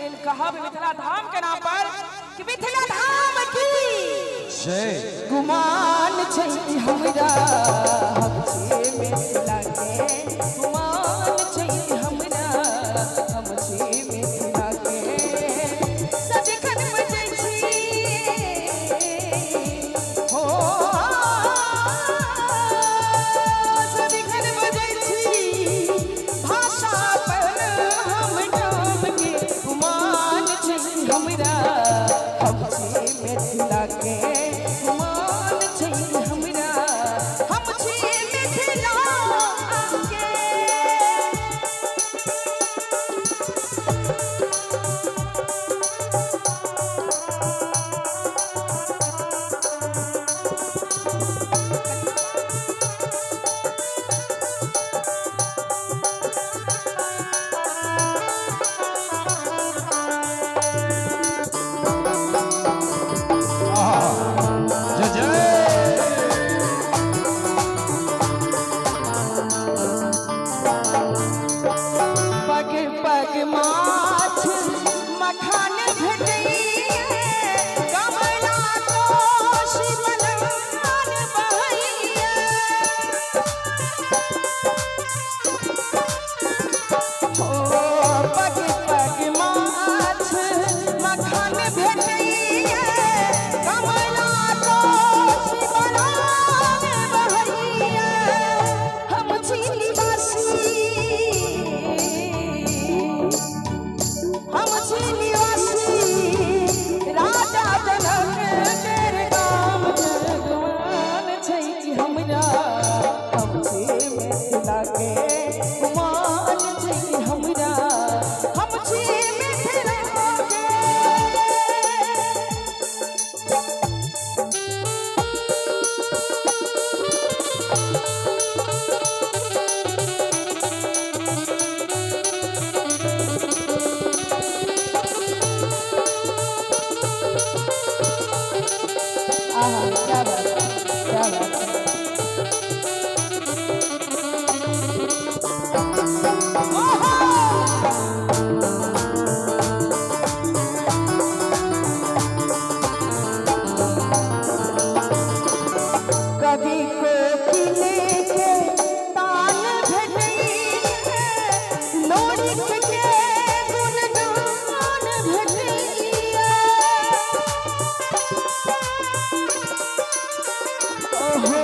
इन कहा भी मिथिला धाम के नाम पर कि मिथिला धाम की जय। गुमान छै हमरा हमसे मिथिला के गुमान छै हमरा हमसे मिथिला के सदिखन बजै छी हो सदिखन बजै छी भाषा पर हम नाम के गुमान छै हमरा हमसे मिथिला के गुमान छै हमरा हमसे मिथिला के। पग पग माछ मखान भेटैया कमला कोशी बलान बहैया हो पग पग माछ मखान भेटैया कमला कोशी बलान बहैया हम छी निवासी हम छी निवासी राजा जनक केर गाम जगवान छै हमरा हमसे मिथिला के गुमान छै हमरा हमसे मिथिला के। आहा क्या बात है क्या बात है। कभी को किले के तान भेटैया लोरी के गुणगान भेटैया ओहो